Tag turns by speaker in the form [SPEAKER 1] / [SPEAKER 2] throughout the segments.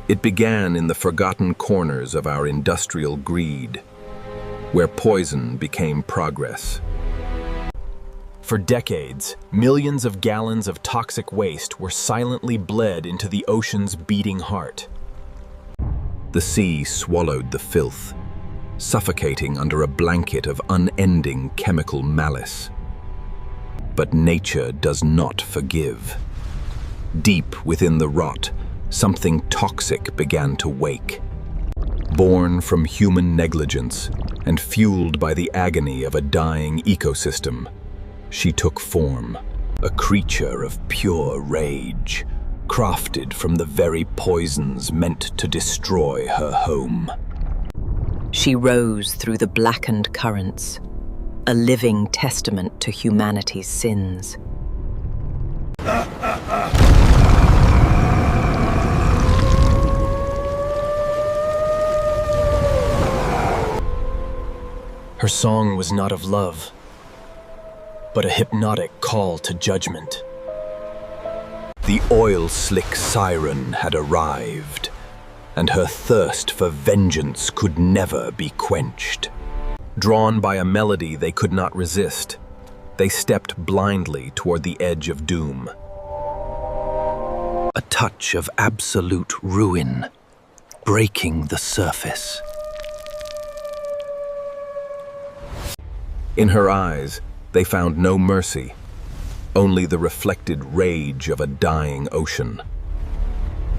[SPEAKER 1] It began in the forgotten corners of our industrial greed, where poison became progress.
[SPEAKER 2] For decades, millions of gallons of toxic waste were silently bled into the ocean's beating heart.
[SPEAKER 1] The sea swallowed the filth, suffocating under a blanket of unending chemical malice. But nature does not forgive. Deep within the rot, something toxic began to wake. Born from human negligence and fueled by the agony of a dying ecosystem, she took form, a creature of pure rage, crafted from the very poisons meant to destroy her home.
[SPEAKER 3] She rose through the blackened currents, a living testament to humanity's sins.
[SPEAKER 2] Her song was not of love, but a hypnotic call to judgment.
[SPEAKER 1] The oil-slick Siren had arrived, and her thirst for vengeance could never be quenched. Drawn by a melody they could not resist, they stepped blindly toward the edge of doom. A touch of absolute ruin, breaking the surface. In her eyes, they found no mercy, only the reflected rage of a dying ocean.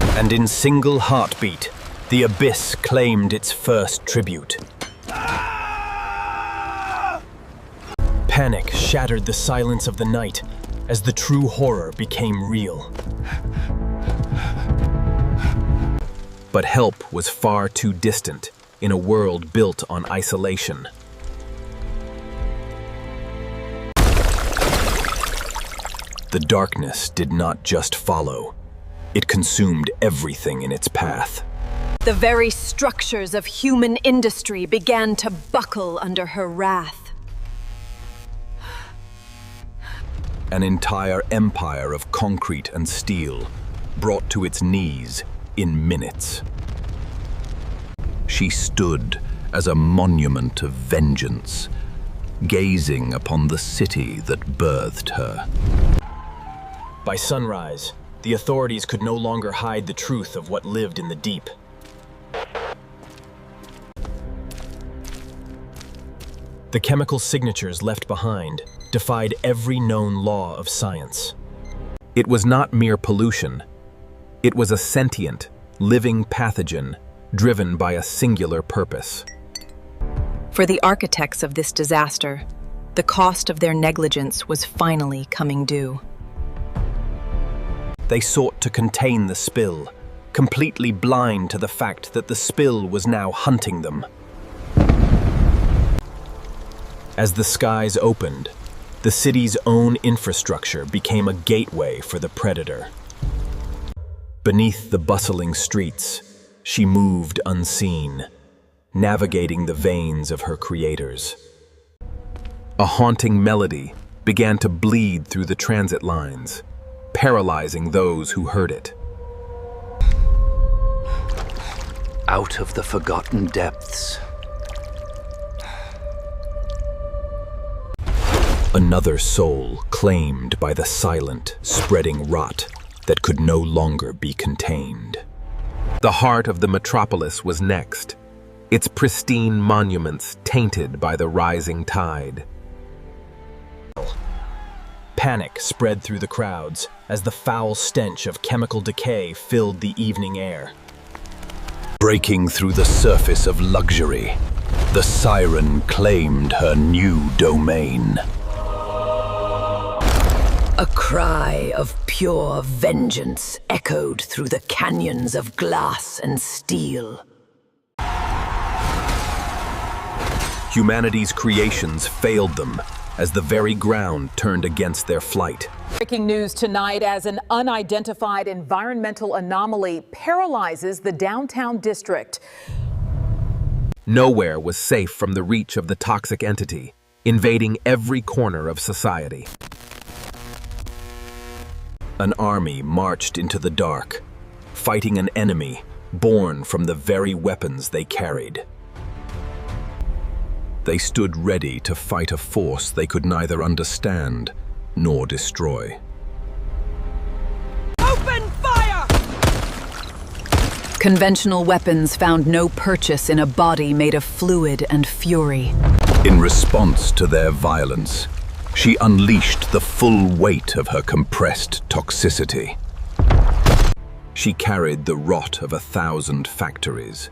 [SPEAKER 2] And in single heartbeat, the abyss claimed its first tribute. Panic shattered the silence of the night as the true horror became real.
[SPEAKER 1] But help was far too distant in a world built on isolation. The darkness did not just follow. It consumed everything in its path.
[SPEAKER 3] The very structures of human industry began to buckle under her wrath.
[SPEAKER 1] An entire empire of concrete and steel, brought to its knees in minutes. She stood as a monument of vengeance, gazing upon the city that birthed her.
[SPEAKER 2] By sunrise, the authorities could no longer hide the truth of what lived in the deep. The chemical signatures left behind defied every known law of science.
[SPEAKER 1] It was not mere pollution. It was a sentient, living pathogen driven by a singular purpose.
[SPEAKER 3] For the architects of this disaster, the cost of their negligence was finally coming due.
[SPEAKER 2] They sought to contain the spill, completely blind to the fact that the spill was now hunting them. As the skies opened, the city's own infrastructure became a gateway for the predator. Beneath the bustling streets, she moved unseen, navigating the veins of her creators. A haunting melody began to bleed through the transit lines, paralyzing those who heard it.
[SPEAKER 1] Out of the forgotten depths. Another soul claimed by the silent, spreading rot that could no longer be contained. The heart of the metropolis was next, its pristine monuments tainted by the rising tide.
[SPEAKER 2] Panic spread through the crowds as the foul stench of chemical decay filled the evening air.
[SPEAKER 1] Breaking through the surface of luxury, the Siren claimed her new domain.
[SPEAKER 3] A cry of pure vengeance echoed through the canyons of glass and steel.
[SPEAKER 1] Humanity's creations failed them as the very ground turned against their flight.
[SPEAKER 4] Breaking news tonight as an unidentified environmental anomaly paralyzes the downtown district.
[SPEAKER 1] Nowhere was safe from the reach of the toxic entity, invading every corner of society. An army marched into the dark, fighting an enemy
[SPEAKER 2] born from the very weapons they carried.
[SPEAKER 1] They stood ready to fight a force they could neither understand nor destroy.
[SPEAKER 5] Open fire!
[SPEAKER 3] Conventional weapons found no purchase in a body made of fluid and fury.
[SPEAKER 1] In response to their violence, she unleashed the full weight of her compressed toxicity. She carried the rot of 1,000 factories,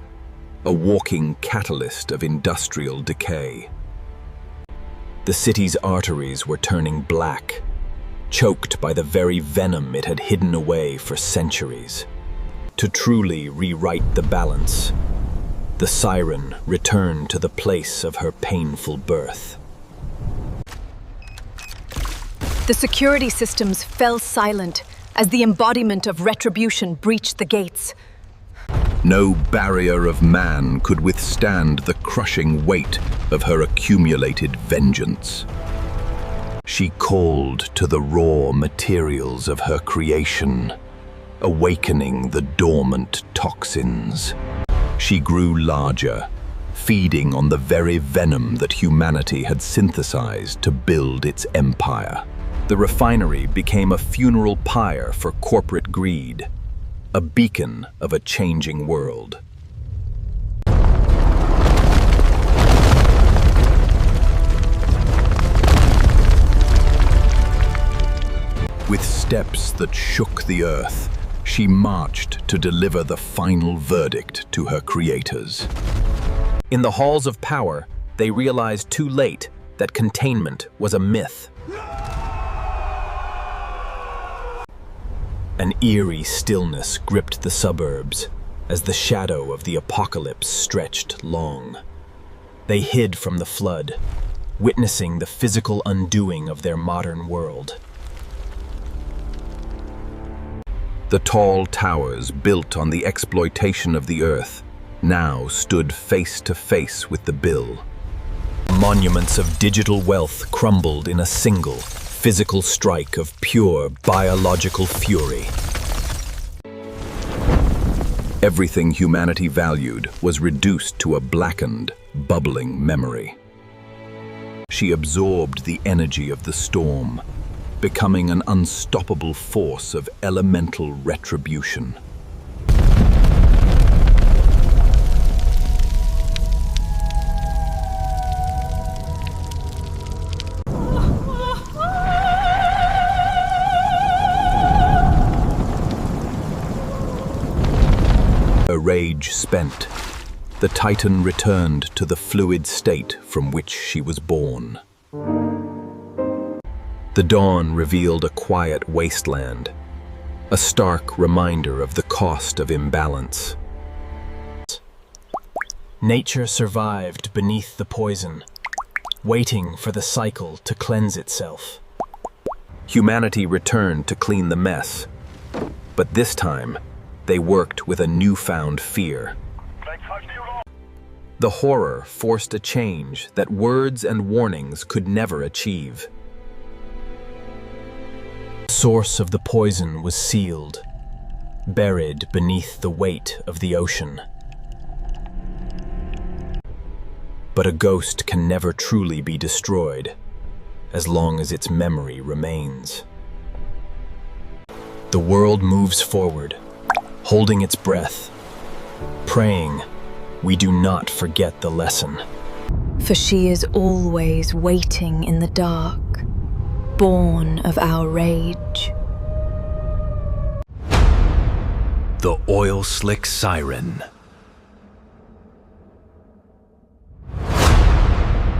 [SPEAKER 1] a walking catalyst of industrial decay.
[SPEAKER 2] The city's arteries were turning black, choked by the very venom it had hidden away for centuries. To truly rewrite the balance, the Siren returned to the place of her painful birth.
[SPEAKER 6] The security systems fell silent as the embodiment of retribution breached the gates.
[SPEAKER 1] No barrier of man could withstand the crushing weight of her accumulated vengeance. She called to the raw materials of her creation, awakening the dormant toxins. She grew larger, feeding on the very venom that humanity had synthesized to build its empire.
[SPEAKER 2] The refinery became a funeral pyre for corporate greed, a beacon of a changing world.
[SPEAKER 1] With steps that shook the earth, she marched to deliver the final verdict to her creators.
[SPEAKER 2] In the halls of power, they realized too late that containment was a myth. An eerie stillness gripped the suburbs as the shadow of the apocalypse stretched long. They hid from the flood, witnessing the physical undoing of their modern world.
[SPEAKER 1] The tall towers built on the exploitation of the earth now stood face to face with the bill.
[SPEAKER 2] Monuments of digital wealth crumbled in a single, physical strike of pure biological fury.
[SPEAKER 1] Everything humanity valued was reduced to a blackened, bubbling memory. She absorbed the energy of the storm, becoming an unstoppable force of elemental retribution. Her rage spent, the Titan returned to the fluid state from which she was born.
[SPEAKER 2] The dawn revealed a quiet wasteland, a stark reminder of the cost of imbalance. Nature survived beneath the poison, waiting for the cycle to cleanse itself. Humanity returned to clean the mess, but this time, they worked with a newfound fear. The horror forced a change that words and warnings could never achieve. The source of the poison was sealed, buried beneath the weight of the ocean. But a ghost can never truly be destroyed, as long as its memory remains. The world moves forward, holding its breath, praying we do not forget the lesson.
[SPEAKER 6] For she is always waiting in the dark, born of our rage.
[SPEAKER 1] The oil-slick Siren.